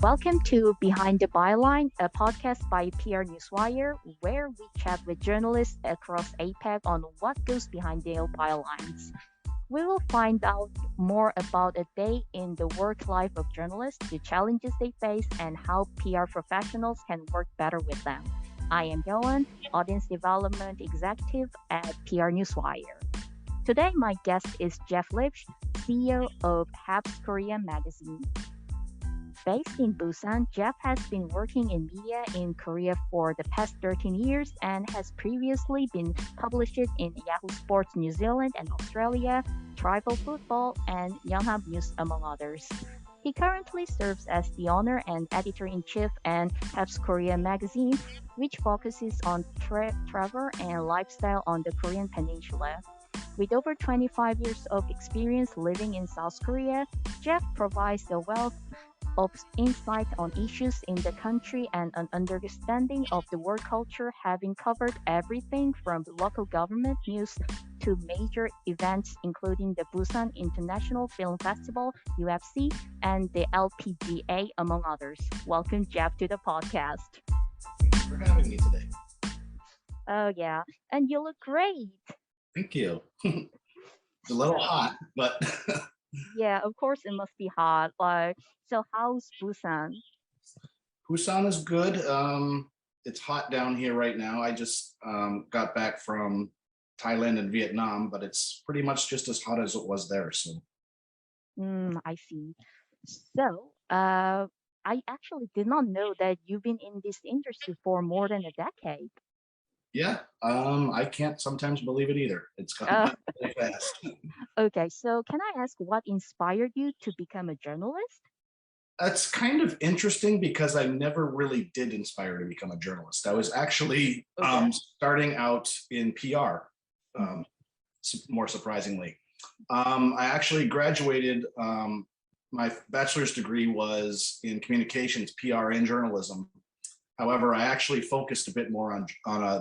Welcome to Behind the Byline, a podcast by PR Newswire, where we chat with journalists across APAC on what goes behind the bylines. We will find out more about a day in the work life of journalists, the challenges they face, and how PR professionals can work better with them. I am Yoan, Audience Development Executive at PR Newswire. Today, my guest is Jeff Liebsch, CEO of Haps Magazine Korea. Based in Busan, Jeff has been working in media in Korea for the past 13 years and has previously been published in Yahoo Sports New Zealand and Australia, Tribal Football, and Yonhap News, among others. He currently serves as the owner and editor-in-chief at Haps Magazine, which focuses on travel and lifestyle on the Korean peninsula. With over 25 years of experience living in South Korea, Jeff provides a wealth of insight on issues in the country and an understanding of the work culture, having covered everything from local government news to major events including the Busan International Film Festival, UFC, and the LPGA, among others. Welcome, Jeff, to the podcast. Thanks for having me today. Oh, yeah. And you look great. Thank you. It's a little hot, but... Yeah, of course it must be hot. So how's Busan? Busan is good. It's hot down here right now. I just got back from Thailand and Vietnam, but it's pretty much just as hot as it was there. So. I see. So, I actually did not know that you've been in this industry for more than a decade. Yeah, I can't sometimes believe it either. It's gone by really fast. Okay, so can I ask what inspired you to become a journalist? It's kind of interesting because I never really did inspire to become a journalist. I was actually starting out in PR, more surprisingly. I actually graduated, my bachelor's degree was in communications, PR, and journalism. However, I actually focused a bit more on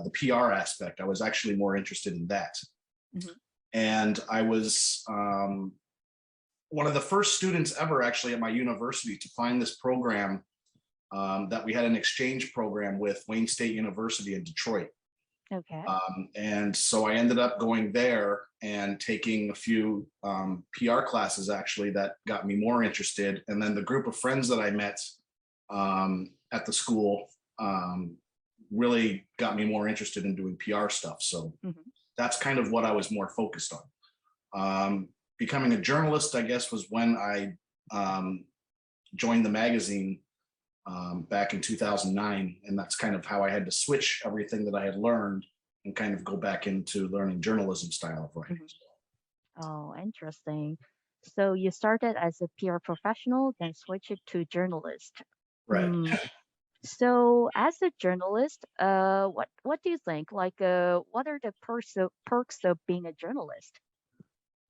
the PR aspect. I was actually more interested in that. Mm-hmm. And I was one of the first students ever actually at my university to find this program that we had an exchange program with Wayne State University in Detroit. Okay. And so I ended up going there and taking a few PR classes actually that got me more interested. And then the group of friends that I met at the school really got me more interested in doing PR stuff. So that's kind of what I was more focused on. Becoming a journalist, I guess, was when I joined the magazine back in 2009. And that's kind of how I had to switch everything that I had learned and kind of go back into learning journalism style of writing. Oh, interesting. So you started as a PR professional, then switched it to journalist. Right. So, as a journalist, what do you think? What are the perks of being a journalist?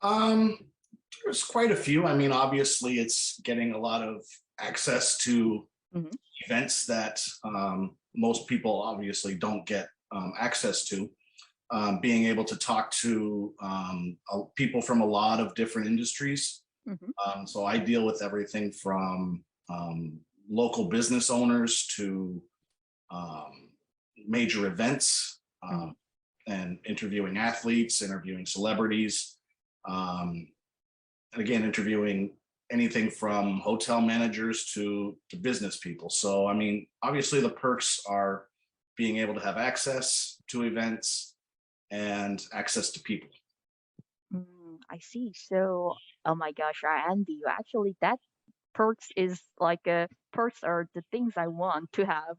There's quite a few. I mean, obviously, it's getting a lot of access to events that most people obviously don't get access to. Being able to talk to people from a lot of different industries. So I deal with everything from local business owners to major events and interviewing athletes, interviewing celebrities, and again, interviewing anything from hotel managers to business people. So, I mean, obviously the perks are being able to have access to events and access to people. I see. So, oh my gosh, I envy you. Actually, that perks is perks are the things I want to have.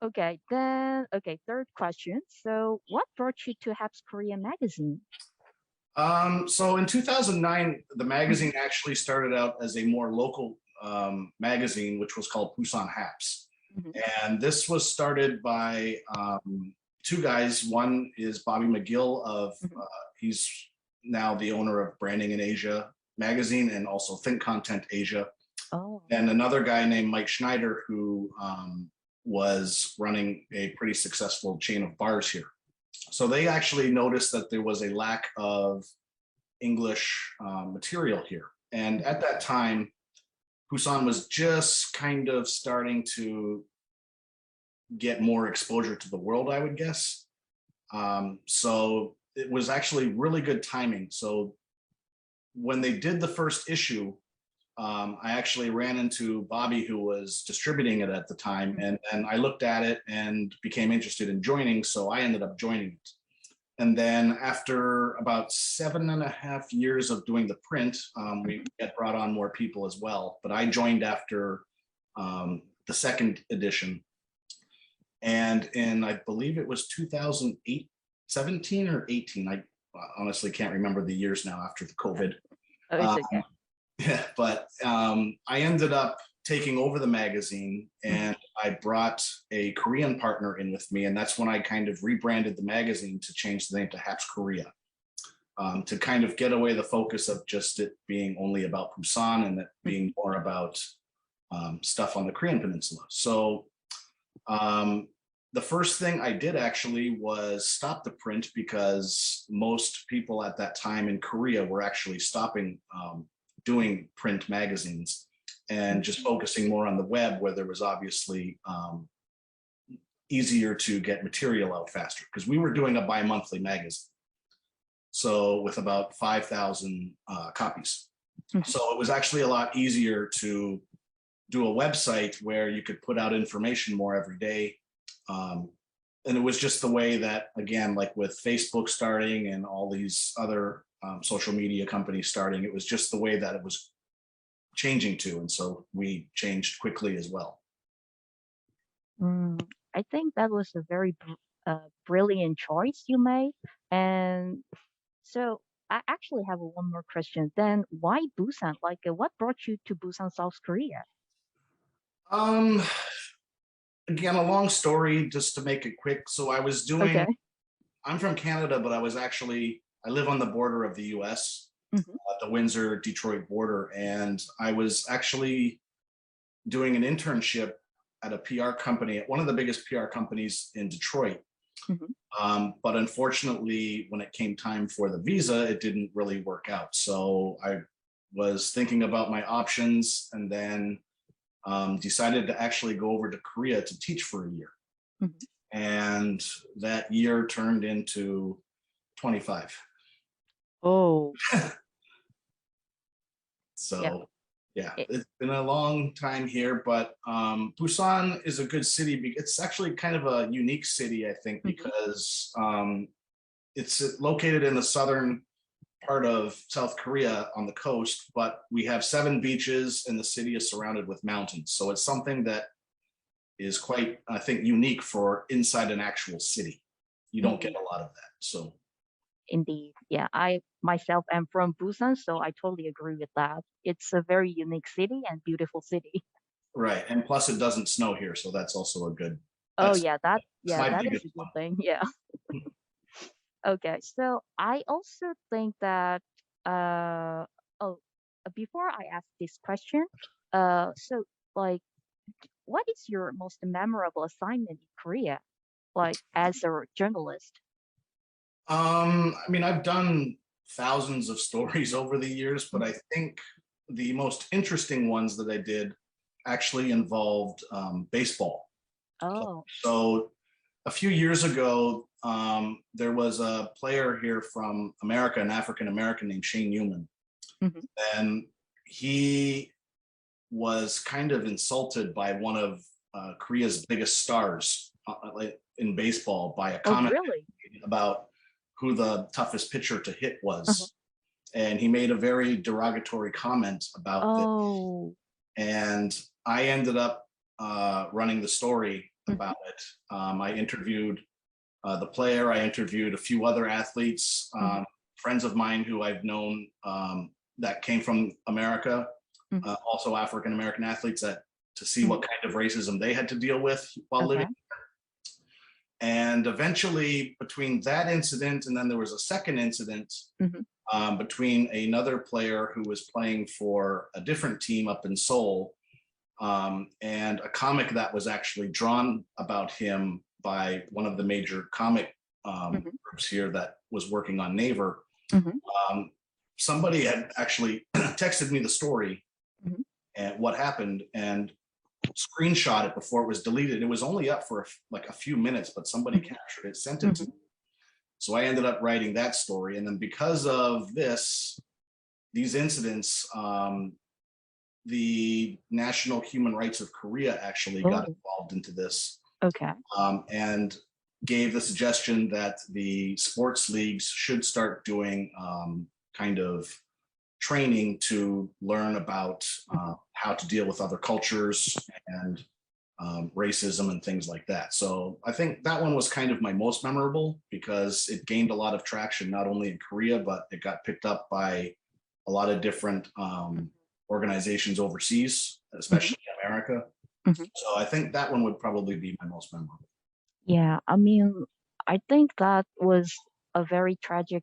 Okay, third question. So what brought you to Haps Magazine? So in 2009, the magazine actually started out as a more local magazine, which was called Busan Haps. And this was started by two guys. One is Bobby McGill of, he's now the owner of Branding in Asia magazine and also Think Content Asia. And another guy named Mike Schneider who was running a pretty successful chain of bars here. So they actually noticed that there was a lack of English material here. And at that time, Busan was just kind of starting to get more exposure to the world, I would guess. So it was actually really good timing. So when they did the first issue, I actually ran into Bobby, who was distributing it at the time, and I looked at it and became interested in joining, so I ended up joining it. And then after about 7.5 years of doing the print, we had brought on more people as well, but I joined after the second edition. And in, I believe it was 2008, 17 or 18, I honestly can't remember the years now after the COVID. Oh, it's okay. Yeah, but I ended up taking over the magazine, and I brought a Korean partner in with me, and that's when I kind of rebranded the magazine to change the name to Haps Korea, to kind of get away the focus of just it being only about Busan and it being more about stuff on the Korean peninsula. So the first thing I did actually was stop the print, because most people at that time in Korea were actually stopping doing print magazines and just focusing more on the web, where there was obviously easier to get material out faster, because we were doing a bi-monthly magazine. So with about 5,000 copies. So it was actually a lot easier to do a website where you could put out information more every day. And it was just the way that, again, like with Facebook starting and all these other social media companies starting, it was just the way that it was changing to, and so we changed quickly as well. I think that was a very brilliant choice you made. And so I actually have one more question. Then why Busan? Like, what brought you to Busan, South Korea? Again, a long story, just to make it quick. So I was doing, Okay. I'm from Canada, but I live on the border of the US, the Windsor-Detroit border. And I was actually doing an internship at a PR company, at one of the biggest PR companies in Detroit. But unfortunately, when it came time for the visa, it didn't really work out. So I was thinking about my options, and then decided to actually go over to Korea to teach for a year. And that year turned into 25. Oh, So yeah, it, it's been a long time here, but Busan is a good city. It's actually kind of a unique city, I think, because it's located in the southern part of South Korea on the coast, but we have 7 beaches and the city is surrounded with mountains. So it's something that is quite, I think, unique for inside an actual city. You don't get a lot of that. So indeed. Yeah, I myself am from Busan, so I totally agree with that. It's a very unique city and beautiful city. right, and plus it doesn't snow here, so that's also a good. Oh That's yeah, my that is biggest a good one. thing. Yeah. Okay, so I also think that uh oh before I ask this question, so like what is your most memorable assignment in Korea, like as a journalist? I mean, I've done thousands of stories over the years, but I think the most interesting ones that I did actually involved baseball. Oh, So a few years ago, there was a player here from America, an African American named Shane Newman, hmm and he was kind of insulted by one of Korea's biggest stars in baseball by a oh comment really? about who the toughest pitcher to hit Uh-huh. was. And he made a very derogatory comment about this. Oh, And I ended up running the story mhm, about it. I interviewed the player, I interviewed a few other athletes, mhm, friends of mine who I've known that came from America, mhm. also African American athletes, that to see Mhm. what kind of racism they had to deal with while living. Okay. And eventually, between that incident and then there was a second incident Mhm. between another player who was playing for a different team up in Seoul, and a comic that was actually drawn about him by one of the major comic Mhm. groups here that was working on Naver. Mhm. Um, Somebody had actually texted me the story, Mhm. and what happened, and screenshot it before it was deleted. It was only up for like a few minutes, but somebody captured it, sent it to me. So I ended up writing that story. And then because of these incidents, the National Human Rights of Korea actually got involved into this. Okay. And gave the suggestion that the sports leagues should start doing kind of training to learn about how to deal with other cultures and racism and things like that. So I think that one was kind of my most memorable because it gained a lot of traction, not only in Korea, but it got picked up by a lot of different organizations overseas, especially America. So I think that one would probably be my most memorable. Yeah, I mean, I think that was a very tragic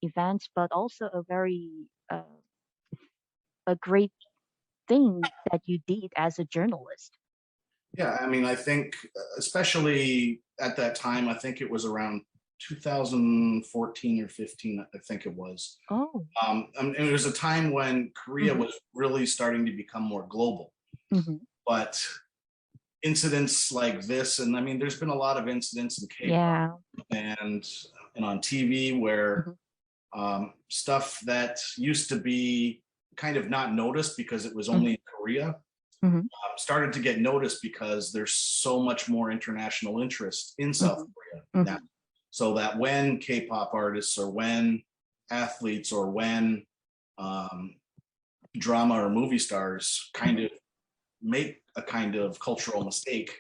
event, but also a very a great thing that you did as a journalist. Yeah, I mean, I think especially at that time, I think it was around 2014 or 15, I think it was. Oh. And it was a time when Korea was really starting to become more global. But incidents like this, and I mean, there's been a lot of incidents in K-pop and on TV where stuff that used to be kind of not noticed because it was only in Korea started to get noticed because there's so much more international interest in South Korea now. So that when K-pop artists or when athletes or when drama or movie stars kind of make a kind of cultural mistake,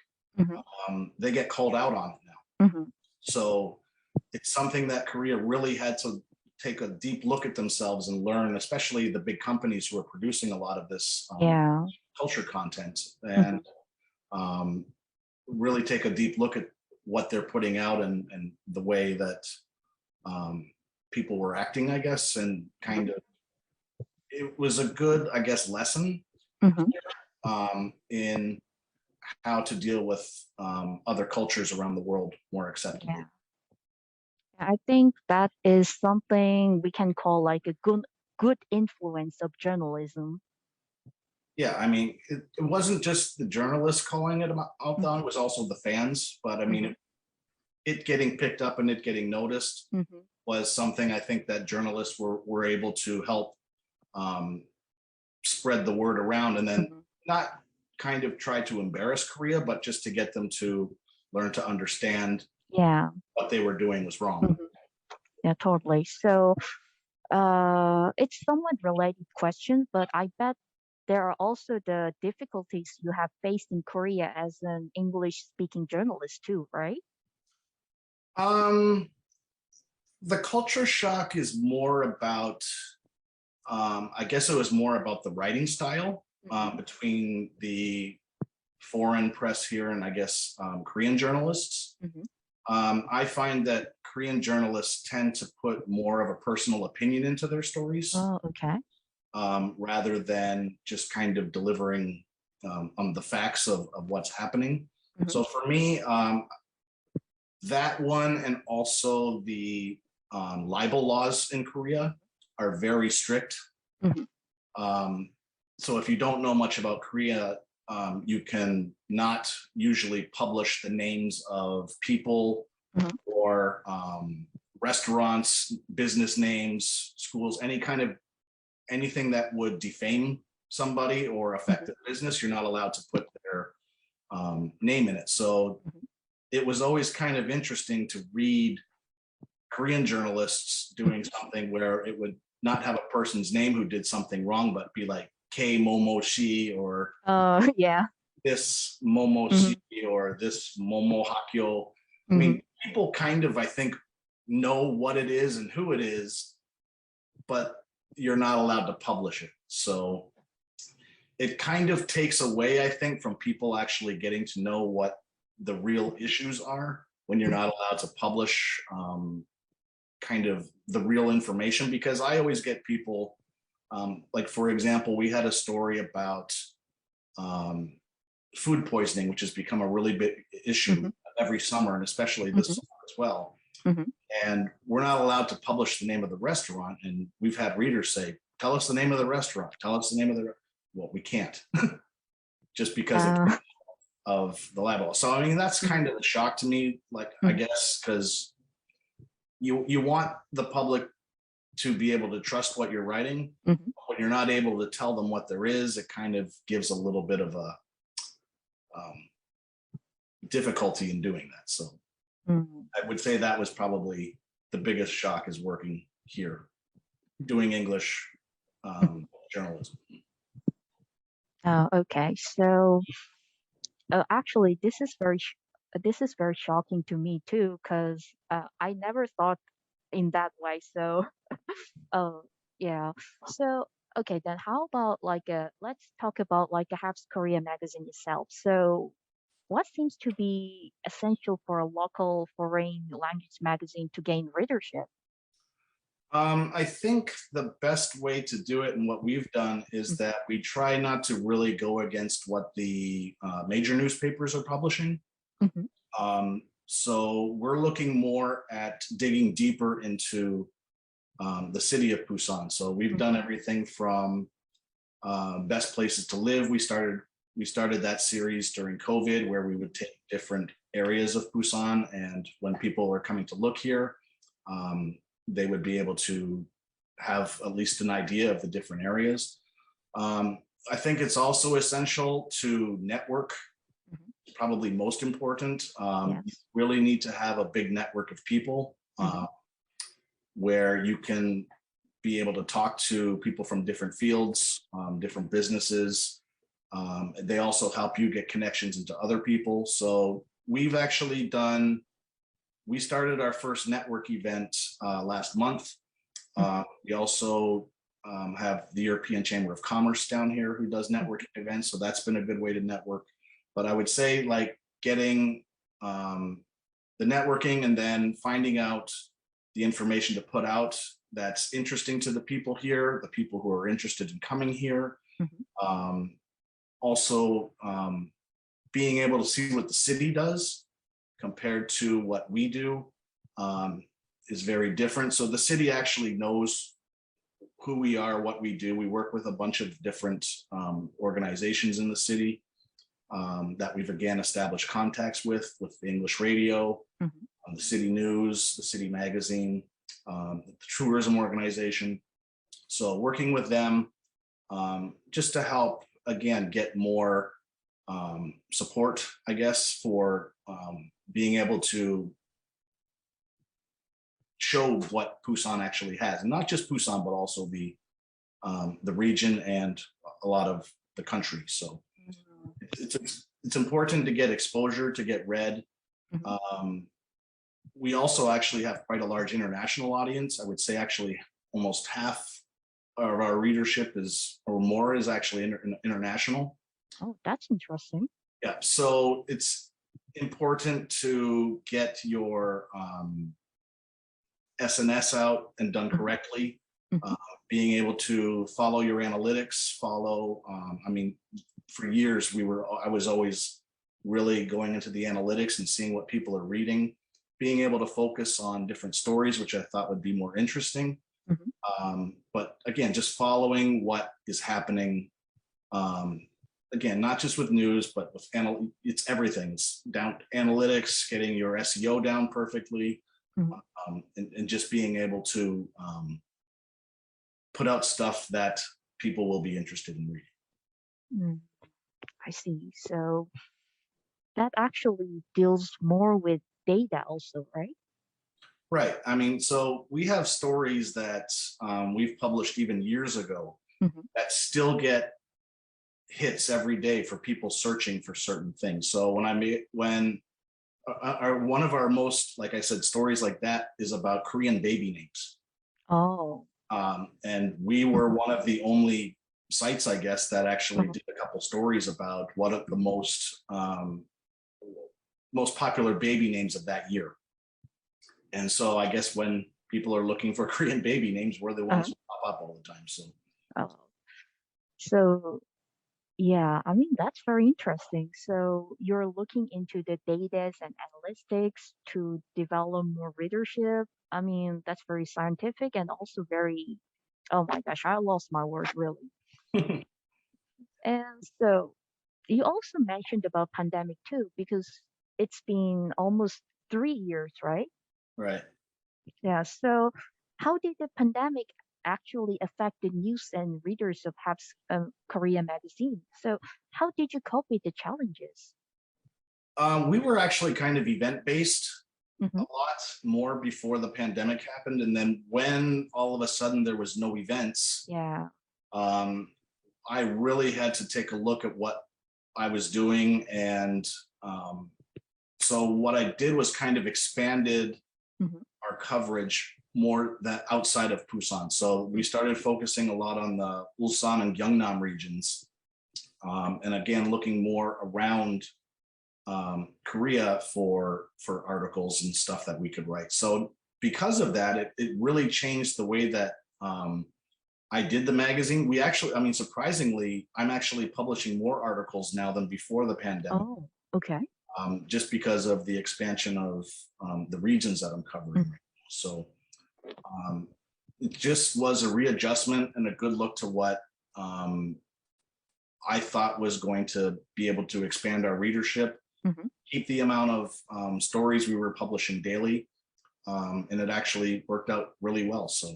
they get called out on it now. So it's something that Korea really had to take a deep look at themselves and learn, especially the big companies who are producing a lot of this culture content, and really take a deep look at what they're putting out and the way that people were acting, I guess, and kind of it was a good, I guess, lesson in how to deal with other cultures around the world more acceptably. I think that is something we can call like a good influence of journalism. Yeah, I mean, it wasn't just the journalists calling it out on, it was also the fans. But I mean, it getting picked up and it getting noticed was something I think that journalists were able to help spread the word around, and then not kind of try to embarrass Korea, but just to get them to learn to understand what they were doing was wrong. Yeah, totally. So it's somewhat related question, but I bet there are also the difficulties you have faced in Korea as an English speaking journalist too, right? The culture shock is more about, I guess it was more about the writing style between the foreign press here and I guess Korean journalists. I find that Korean journalists tend to put more of a personal opinion into their stories. Oh, okay. Rather than just kind of delivering the facts of what's happening. So for me, that one, and also the libel laws in Korea are very strict. So if you don't know much about Korea, you can not usually publish the names of people or restaurants, business names, schools, anything that would defame somebody or affect their business. You're not allowed to put their name in it. So it was always kind of interesting to read Korean journalists doing something where it would not have a person's name who did something wrong, but be like K Momo Shi or this Momo Shi or this Momo Hakyo. I mean, people kind of, I think, know what it is and who it is, but you're not allowed to publish it. So it kind of takes away, I think, from people actually getting to know what the real issues are when you're not allowed to publish kind of the real information. Because I always get people, like, for example, we had a story about food poisoning, which has become a really big issue every summer, and especially this summer as well. And we're not allowed to publish the name of the restaurant. And we've had readers say, tell us the name of the restaurant, tell us the name of the, well, we can't just because of the libel. So I mean, that's kind of a shock to me, like, I guess, because you want the public to be able to trust what you're writing. When you're not able to tell them what there is, it kind of gives a little bit of a difficulty in doing that. So I would say that was probably the biggest shock, is working here, doing English journalism. Okay, so actually, this is very shocking to me too, because I never thought in that way. So, uh, yeah. So, okay, then how about like let's talk about like a Haps Korea magazine itself. So, what seems to be essential for a local foreign language magazine to gain readership? I think the best way to do it, and what we've done, is that we try not to really go against what the major newspapers are publishing. So we're looking more at digging deeper into the city of Busan. So we've done everything from best places to live. We started that series during COVID, where we would take different areas of Busan, and when people were coming to look here, they would be able to have at least an idea of the different areas. I think it's also essential to network, probably most important. You really need to have a big network of people where you can be able to talk to people from different fields, different businesses. They also help you get connections into other people. So we've actually we started our first network event last month. We also have the European Chamber of Commerce down here who does networking events. So that's been a good way to network. But I would say, like, getting the networking and then finding out the information to put out that's interesting to the people here, the people who are interested in coming here. Also, being able to see what the city does compared to what we do is very different. So the city actually knows who we are, what we do. We work with a bunch of different organizations in the city that we've again established contacts with the English radio, the city news, the city magazine, the tourism organization. So working with them just to help, again, get more support, I guess, for being able to show what Busan actually has, and not just Busan, but also the region and a lot of the country. So it's important to get exposure, to get read. We also actually have quite a large international audience. I would say actually almost half of our readership is, or more, is actually international. Oh, that's interesting. Yeah, so it's important to get your SNS out and done correctly. Being able to follow your analytics, I mean, for years I was always really going into the analytics and seeing what people are reading, being able to focus on different stories, which I thought would be more interesting. But again, just following what is happening. Again, not just with news, but with it's everything. It's down analytics, getting your SEO down perfectly, and just being able to put out stuff that people will be interested in reading. I see. So that actually deals more with data also, right? Right. I mean, so we have stories that we've published even years ago that still get hits every day for people searching for certain things. So when one of our most, like I said, stories like that is about Korean baby names. Oh. And we were one of the only sites, I guess, that actually did a couple stories about what are the most popular baby names of that year. And so I guess when people are looking for Korean baby names, we're the ones who pop up all the time. So yeah, I mean, that's very interesting. So you're looking into the data and analytics to develop more readership. I mean, that's very scientific and also very, oh my gosh, I lost my words really. And so you also mentioned about pandemic too, because it's been almost 3 years, right? Right. Yeah. So how did the pandemic actually affect the news and readers of Haps Korea magazine? So how did you cope with the challenges? We were actually kind of event based a Hmm. lot more before the pandemic happened. And then when all of a sudden there was no events, Yeah. um, I really had to take a look at what I was doing. And so what I did was kind of expanded Hmm. our coverage more that outside of Busan. So we started focusing a lot on the Ulsan and Gyeongnam regions. And again, looking more around Korea for articles and stuff that we could write. So because of that, it really changed the way that I did the magazine. We actually, I mean, surprisingly, I'm actually publishing more articles now than before the pandemic, Oh, okay. just because of the expansion of the regions that I'm covering. Mhm. So it just was a readjustment and a good look to what I thought was going to be able to expand our readership, Mhm. keep the amount of stories we were publishing daily, and it actually worked out really well. So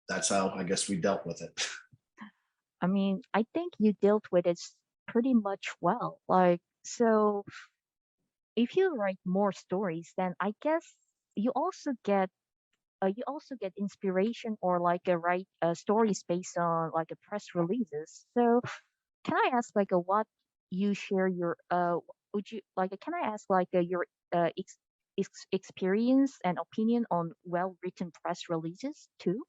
that's how I guess we dealt with it. I mean, I think you dealt with it pretty much well. Like, so if you write more stories, then I guess you also get inspiration or like a write stories based on like a press releases. So can I ask like a what you share your would you like can I ask like your experience and opinion on well written press releases too?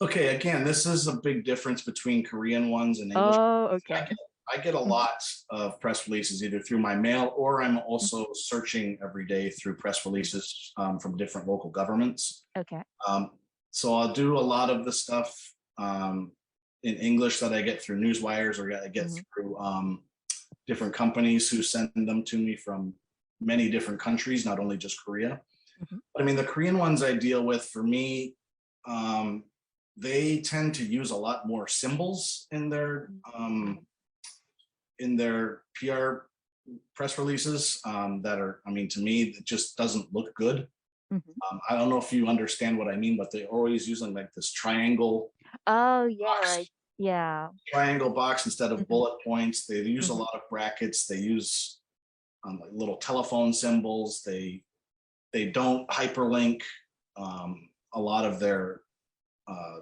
Okay, again, this is a big difference between Korean ones and English. Oh, I okay. get, I get a Mhm. lot of press releases either through my mail or I'm Mhm. also searching every day through press releases from different local governments. Okay. Um, so I'll do a lot of the stuff in English that I get through Newswires or I get Hmm. through different companies who send them to me from many different countries, not only just Korea. Hmm. But I mean, the Korean ones I deal with for me, um, they tend to use a lot more symbols in their PR press releases that are, I mean, to me, it just doesn't look good. Hmm. I don't know if you understand what I mean, but they're always using like this Oh, yeah, right. box, Yeah. triangle box instead of Hmm. bullet points. They use a Hmm. lot of brackets. They use like little telephone symbols. They don't hyperlink a lot of their uh,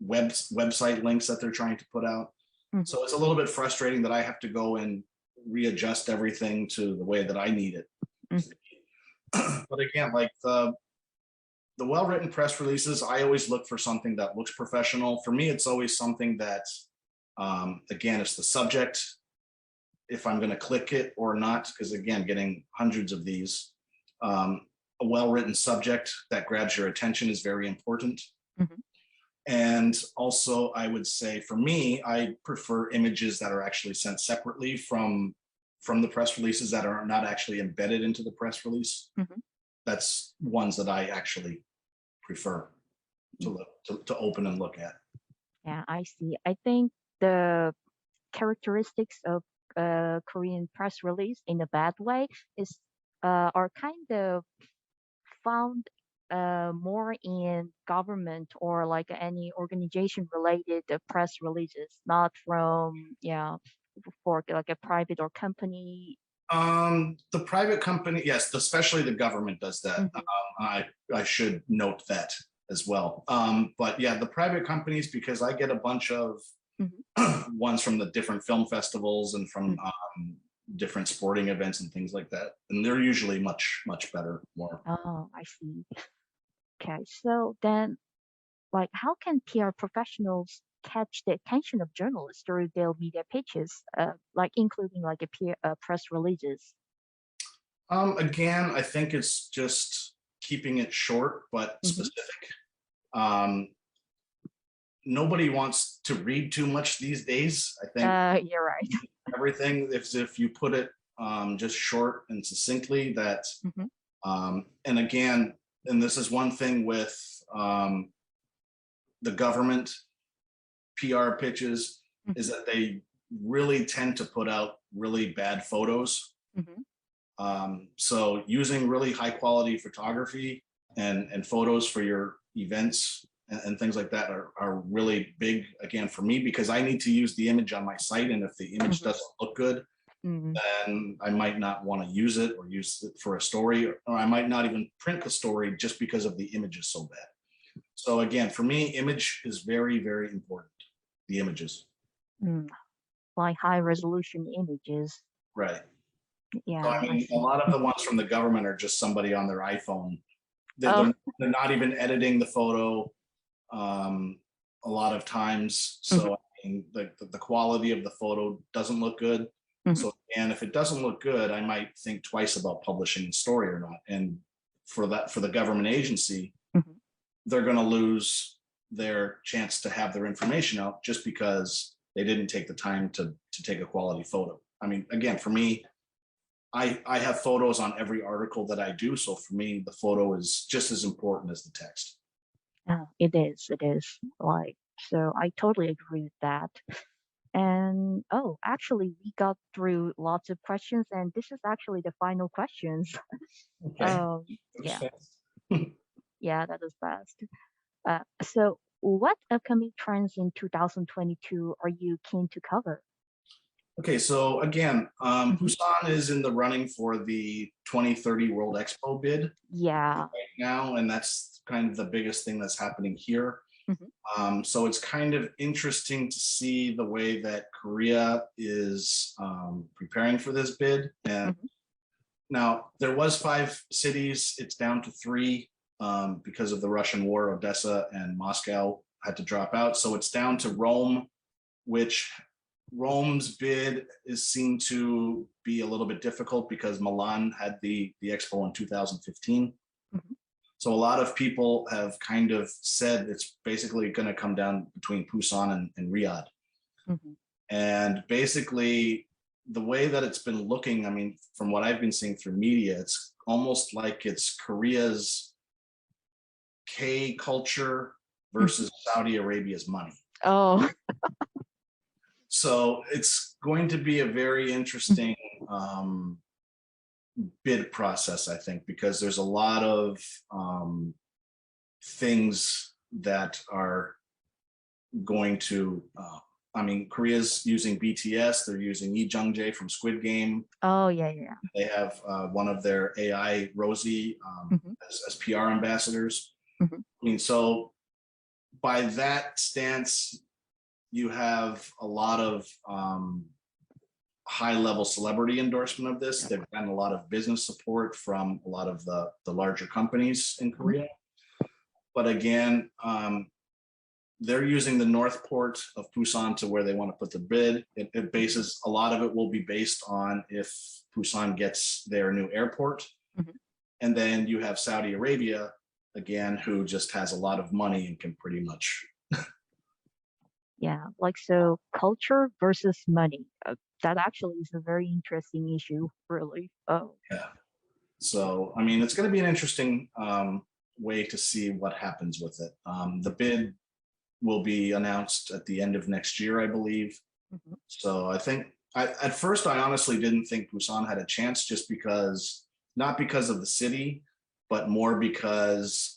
website links that they're trying to put out. Hmm. So it's a little bit frustrating that I have to go and readjust everything to the way that I need it. Hmm. But again, like the well-written press releases, I always look for something that looks professional. For me, it's always something that, again, it's the subject, if I'm going to click it or not, because again, getting hundreds of these, a well-written subject that grabs your attention is very important. Hmm. And also, I would say for me, I prefer images that are actually sent separately from the press releases that are not actually embedded into the press release. Hmm. That's ones that I actually prefer to look to open and look at. Yeah, I see. I think the characteristics of Korean press release in a bad way is are kind of found more in government or like any organization related press releases, not from yeah for like a private or company. The private company, yes, especially the government does that. Hmm. I should note that as well. But yeah, the private companies, because I get a bunch of Hmm. ones from the different film festivals and from Hmm. different sporting events and things like that, and they're usually much better, more. Oh, I see. Okay, so then like how can PR professionals catch the attention of journalists through their media pitches, like including like a press releases? Again, I think it's just keeping it short but Hmm. specific. Um, Nobody wants to read too much these days. I think You're right. everything, if you put it just short and succinctly, that Hmm. and again, and this is one thing with the government PR pitches, is that they really tend to put out really bad photos. So using really high quality photography and photos for your events and things like that are really big, again, for me, because I need to use the image on my site. And if the image doesn't look good, then I might not want to use it or use it for a story, or I might not even print the story just because of the image is so bad. So again, for me, image is very, very important. The images. Like high resolution images. Right. Yeah. So, I mean, a lot of the ones from the government are just somebody on their iPhone. They're not even editing the photo a lot of times. So I mean, the quality of the photo doesn't look good. So, and if it doesn't look good, I might think twice about publishing the story or not. And for the government agency, they're going to lose their chance to have their information out just because they didn't take the time to take a quality photo. I mean, again, for me, I have photos on every article that I do. So for me, the photo is just as important as the text. It is. Like, so I totally agree with that. And actually, we got through lots of questions, and this is actually the final questions. Okay. Yeah, yeah, that was fast. So, what upcoming trends in 2022 are you keen to cover? Okay, so again, Busan is in the running for the 2030 World Expo bid Yeah. right now, and that's kind of the biggest thing that's happening here. So it's kind of interesting to see the way that Korea is preparing for this bid. And now there was 5 cities, it's down to 3 because of the Russian war. Odessa and Moscow had to drop out. So it's down to Rome, which Rome's bid is seen to be a little bit difficult because Milan had the expo in 2015. So a lot of people have kind of said it's basically going to come down between Busan and Riyadh. And basically the way that it's been looking, I mean, from what I've been seeing through media, it's almost like it's Korea's K culture versus Saudi Arabia's money. Oh. So it's going to be a very interesting bid process, I think, because there's a lot of things that are going to, I mean, Korea's using BTS, they're using Lee Jung-jae from Squid Game. Oh, yeah. They have one of their AI, Rosie, as PR ambassadors. I mean, so by that stance, you have a lot of high-level celebrity endorsement of this. They've gotten a lot of business support from a lot of the larger companies in Korea. But again, they're using the north port of Busan to where they want to put the bid. It bases, a lot of it will be based on if Busan gets their new airport. And then you have Saudi Arabia, again, who just has a lot of money and can pretty much. Yeah, like, so culture versus money. That actually is a very interesting issue, really. Oh. Yeah. So, I mean, it's going to be an interesting way to see what happens with it. The bid will be announced at the end of next year, I believe. So I think, at first, I honestly didn't think Busan had a chance, just because, not because of the city, but more because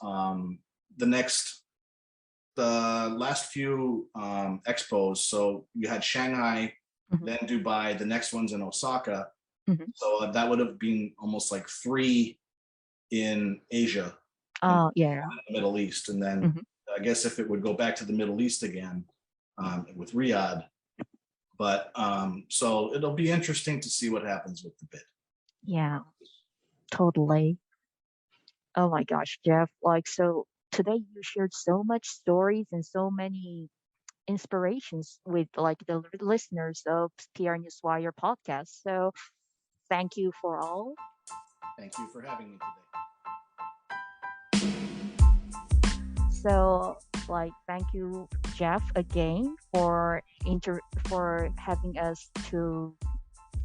the last few expos, so you had Shanghai, then Dubai, the next one's in Osaka. So that would have been almost like 3 in Asia. Oh, yeah. In the Middle East. And then I guess if it would go back to the Middle East again with Riyadh. But so it'll be interesting to see what happens with the bid. Yeah, totally. Oh my gosh, Jeff, like, so today you shared so much stories and so many inspirations with like the listeners of PR Newswire podcast. So thank you for all. Thank you for having me today. So like, thank you, Jeff, again for having us to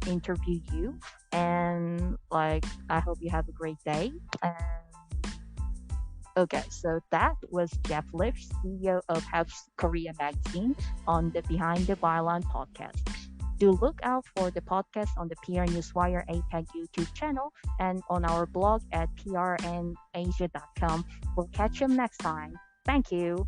interview you. And like, I hope you have a great day. And Okay, so that was Jeff Liebsch, CEO of Haps Korea Magazine, on the Behind the Byline podcast. Do look out for the podcast on the PR Newswire APAC YouTube channel and on our blog at prnasia.com. We'll catch you next time. Thank you.